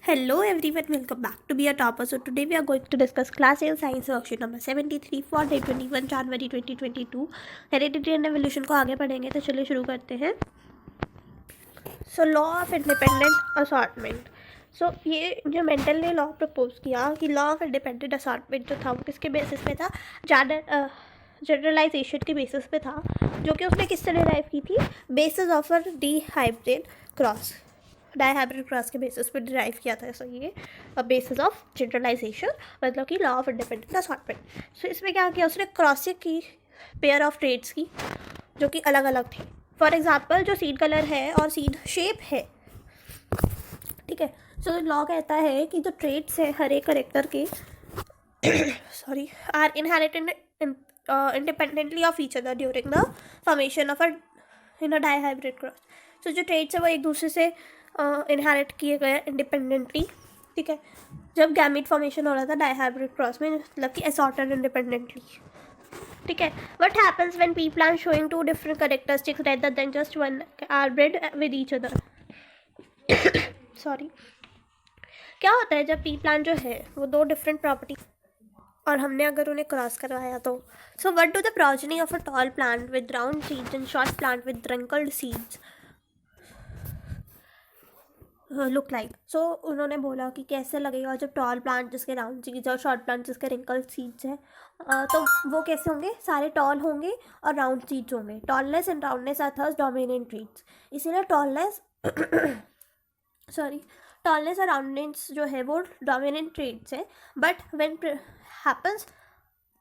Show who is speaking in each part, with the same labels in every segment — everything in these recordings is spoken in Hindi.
Speaker 1: Hello everyone, welcome back to Be a Topper. So today we are going to discuss Class 8 Science Worksheet number 73 for day 21 January 2022. Heredity and evolution को आगे पढ़ेंगे, तो चलिए शुरू करते हैं. So law of independent assortment. So ये जो मेंटल ने लॉ प्रपोज किया कि लॉ ऑफ इंडिपेंडेंट असॉर्टमेंट जो था वो किसके बेसिस पे था, जनरलाइजेशन के बेसिस पे था, जो कि उसने किससे डिराइव की थी, basis of a dihybrid cross के बेसिस पे डिराइव किया था. सो ये बेसिस ऑफ जनरलाइजेशन मतलब कि लॉ ऑफ इंडिपेंडेंट असॉर्टमेंट. सो इसमें क्या किया उसने, क्रॉसिंग की पेयर ऑफ ट्रेड्स की जो कि अलग अलग थी. फॉर एग्जाम्पल जो सीड कलर है और सीड शेप है, ठीक है. सो लॉ कहता है कि जो ट्रेड्स है हर एक करेक्टर के sorry are inherited independently of each other during the formation of a dihybrid cross. So जो ट्रेड्स है वो एक दूसरे से इनहेरिट किए गए इंडिपेंडेंटली, ठीक है. जब गैमीट फॉर्मेशन हो रहा था डाईहाइब्रिड क्रॉस में, मतलब कि असॉर्टेड इंडिपेंडेंटली, ठीक है. What happens when pea plant showing two different characteristics rather than just one are bred with each other. Sorry, क्या होता है जब पी प्लांट जो है वो दो डिफरेंट प्रॉपर्टी और हमने अगर उन्हें क्रॉस करवाया तो. So what do the progeny of a tall plant with round seeds and short plant with wrinkled seeds look like. So उन्होंने बोला कि कैसे लगेगा जब टॉल प्लांट जिसके राउंड सीड्स और शॉर्ट प्लांट जिसके रिंकल्ड सीड्स हैं, तो वो कैसे होंगे, सारे टॉल होंगे और राउंड सीड्स होंगे. Tallness and roundness are thus dominant traits. इसीलिए टॉलनेस और राउंडनेस जो है वो डोमिनेंट ट्रेट्स है. But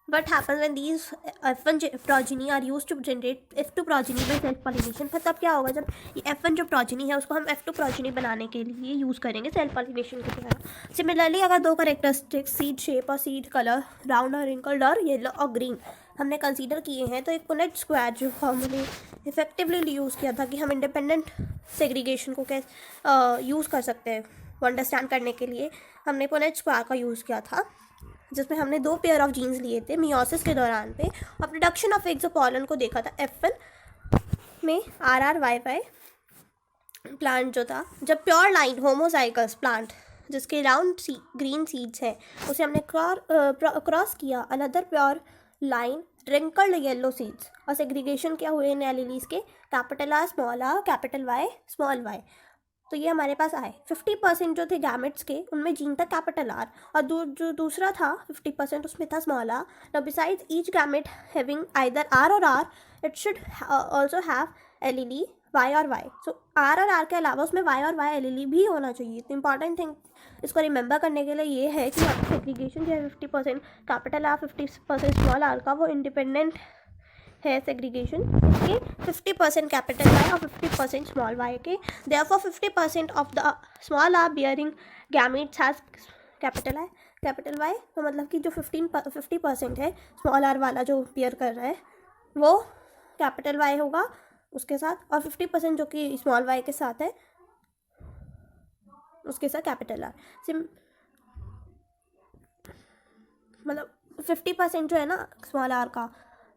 Speaker 1: what happens when these F1 progeny are used to generate F2 progeny by self pollination. फिर तब क्या होगा जब ये F1 जो progeny है उसको हम F2 progeny बनाने के लिए यूज़ करेंगे सेल्फ पॉलिनेशन के द्वारा. सिमिलरली अगर दो करेक्टरिस्टिक्स सीड शेप और सीड कलर, राउंड और रिंकल्ड और येलो और ग्रीन हमने कंसीडर किए हैं, तो एक पुनेट स्क्वायर जो हमने इफेक्टिवली यूज़ किया था कि हम इंडिपेंडेंट सेग्रीगेशन को कैसे यूज़ कर सकते हैं वो अंडरस्टैंड करने के लिए हमने पुनेट स्क्वायर का यूज़ किया था, जिसमें हमने दो पेयर ऑफ जीन्स लिए थे मियोसिस के दौरान पे और प्रोडक्शन ऑफ एग्स पॉलन को देखा था F1 में RRYY प्लांट जो था. जब प्योर लाइन होमोजाइगस प्लांट जिसके राउंड ग्रीन सीड्स हैं उसे हमने क्रॉस किया another pure line wrinkled yellow seeds, और सेग्रीगेशन क्या हुए इन एलिलीज के, capital R small r capital Y small y. तो ये हमारे पास आए 50% जो थे गैमेट्स के उनमें जीन था कैपिटल R और जो दूसरा था 50% उसमें था small r. Now besides each gamete having either R और R, it should also have allele Y और Y. सो R और R के अलावा उसमें Y और Y एलीली भी होना चाहिए. तो इंपॉर्टेंट थिंग इसको रिमेंबर करने के लिए ये है कि यहाँ पर सेग्रीगेशन जो है 50% कैपिटल R 50% स्मॉल r का वो इंडिपेंडेंट है सेग्रीगेशन के 50% कैपिटल Y और 50% स्मॉल y के. Therefore 50% of the small r bearing gametes has capital I capital Y. तो मतलब कि जो 50% है स्मॉल r वाला जो बियर कर रहा है वो कैपिटल Y होगा उसके साथ, और 50% जो कि स्मॉल y के साथ है उसके साथ कैपिटल R. मतलब 50% जो है ना स्मॉल r का,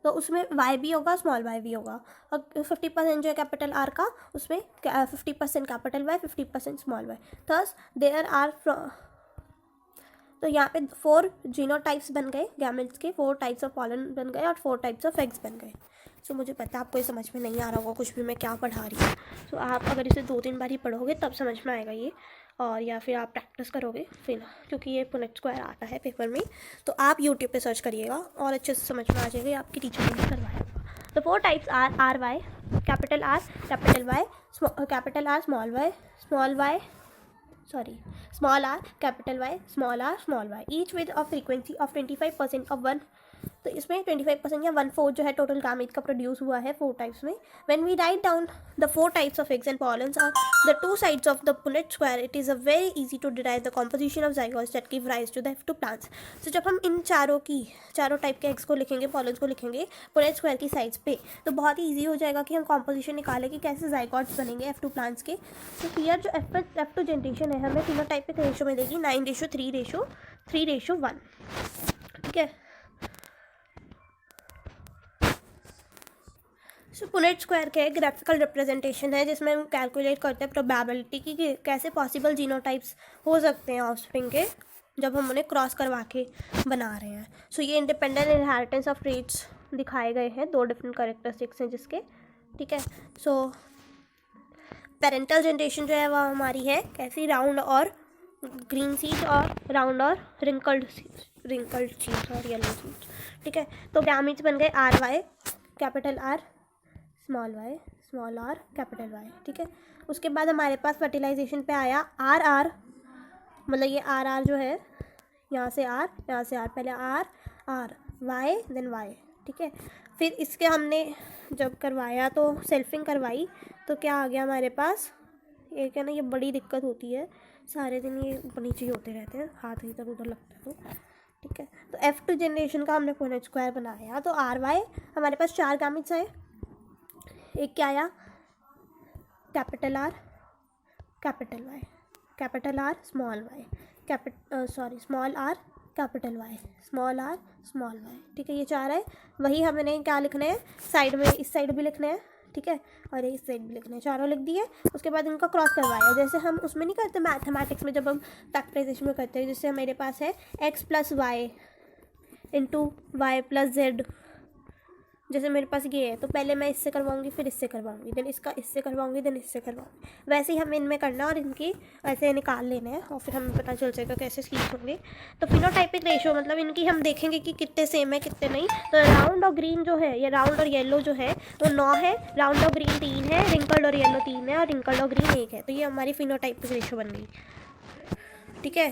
Speaker 1: तो उसमें y भी होगा स्मॉल y भी होगा, और 50% जो है कैपिटल R का उसमें 50% capital Y 50% small y. Thus there are, तो यहाँ पे 4 जीनोटाइप्स बन गए गैमेट्स के, 4 टाइप्स ऑफ पॉलन बन गए और 4 टाइप्स ऑफ एग्स बन गए. सो मुझे पता है आपको ये समझ में नहीं आ रहा होगा कुछ भी मैं क्या पढ़ा रही हूँ. सो आप अगर इसे 2-3 बार ही पढ़ोगे तब समझ में आएगा ये, और या फिर आप प्रैक्टिस करोगे फिर, क्योंकि ये पुनेट स्क्वायर आता है पेपर में, तो आप यूट्यूब पे सर्च करिएगा और अच्छे से समझ में आ जाएगा. आपकी टीचर ने भी करवाया होगा. तो 4 types R Y capital R capital Y capital R small y small r capital Y small y, each with a frequency of 25% of 1. तो इसमें 25% या 1/4 जो है टोटल गैमेट का प्रोड्यूस हुआ है 4 टाइप्स में. When we write down the 4 types of eggs and pollens are the 2 sides of the Punnett square, it is a very easy to derive the composition of zygotes that give rise to the F2 plants. तो जब हम इन चारों टाइप के एग्स को लिखेंगे, पॉलन्स को लिखेंगे पुनेट स्क्वायर की साइड्स पे, तो बहुत ही ईजी हो जाएगा कि हम कॉम्पोजिशन निकालें कि कैसे जाइगोट्स बनेंगे F2 प्लांट्स के. तो हियर जो F2 जनरेशन है हमें तीनों टाइप के रेशो में देगी 9:3:3:1, ठीक है. सो पुनेट स्क्वायर क्या है, ग्राफिकल रिप्रेजेंटेशन है जिसमें हम कैलकुलेट करते हैं प्रोबेबिलिटी की कि कैसे पॉसिबल जीनोटाइप्स हो सकते हैं ऑफस्प्रिंग के जब हम उन्हें क्रॉस करवा के बना रहे हैं। सो ये इंडिपेंडेंट इनहेरिटेंस ऑफ ट्रेट्स दिखाए गए हैं, 2 डिफरेंट कैरेक्टरिस्टिक्स हैं जिसके, ठीक है। सो पेरेंटल जनरेशन जो है वह हमारी है कैसी, राउंड और ग्रीन सीड्स और राउंड और रिंकल्ड सीड्स और येलो सीड्स, ठीक है। तो गैमीट्स बन गए R Y, capital R, small Y, small R, capital Y, ठीक है। उसके बाद हमारे पास फर्टिलाइजेशन पे आया आर आर, मतलब ये आर आर जो है यहाँ से आर, यहाँ से आर, पहले R R Y then Y, ठीक है। फिर इसके हमने जब करवाया तो सेल्फिंग करवाई तो क्या आ गया हमारे पास, एक है ना ये बड़ी दिक्कत होती है, सारे दिन ये ऊपर नीचे होते रहते हैं, हाथ इधर उधर लगता है तो, ठीक है। तो F2 जनरेशन का हमने पुनेट स्क्वायर बनाया तो आर वाई हमारे पास 4 गैमेट्स आए, एक क्या आया, capital R, capital Y, capital R, small Y, small R, capital Y, small R, small Y, ठीक है। ये 4 है, वही हमने क्या लिखने हैं साइड में, इस साइड भी लिखने हैं, ठीक है, और इस साइड भी लिखने हैं, चारों लिख दिए। उसके बाद इनका क्रॉस करवाया, जैसे हम उसमें नहीं करते मैथमेटिक्स में, जब हम फैक्टराइजेशन में करते हैं, जैसे मेरे पास है x plus Y into Y plus Z, जैसे मेरे पास ये है तो पहले मैं इससे करवाऊंगी फिर इससे करवाऊंगी, देन इसका इससे करवाऊंगी देन इससे करवाऊंगी, वैसे ही हमें इनमें करना और इनकी ऐसे निकाल लेने हैं और फिर हमें पता चल जाएगा कैसे सीख होंगे। तो फिनोटाइपिक रेशियो मतलब इनकी हम देखेंगे कि कितने सेम है कितने नहीं। तो राउंड और ग्रीन जो है, ये राउंड और येलो जो है वो 9 है, राउंड और ग्रीन 3 है, रिंकल्ड और येलो 3 है और रिंकल्ड और ग्रीन 1 है। तो ये हमारी फिनोटाइपिक रेशियो बन गई, ठीक है।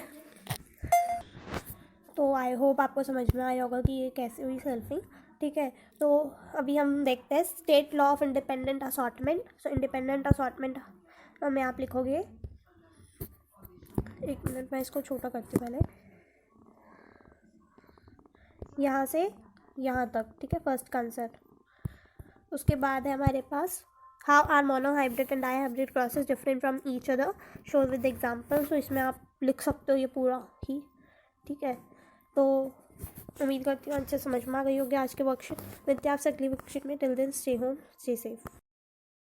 Speaker 1: तो आई होप आपको समझ में आया होगा कि ये कैसे हुई सेल्फिंग, ठीक है। तो अभी हम देखते हैं state law of independent assortment. So independent assortment में आप लिखोगे, एक मिनट मैं इसको छोटा करती हूँ पहले, यहाँ से यहाँ तक, ठीक है, फर्स्ट कंसेप्ट। उसके बाद है हमारे पास how are monohybrid and dihybrid crosses different from each other, show with example. तो इसमें आप लिख सकते हो ये पूरा ही, ठीक है। तो उम्मीद करती हूँ अच्छे समझ में आ गई होगी आज के वर्कशीट। मिलते हैं आपसे अगली वर्कशीट में, till then stay home stay safe.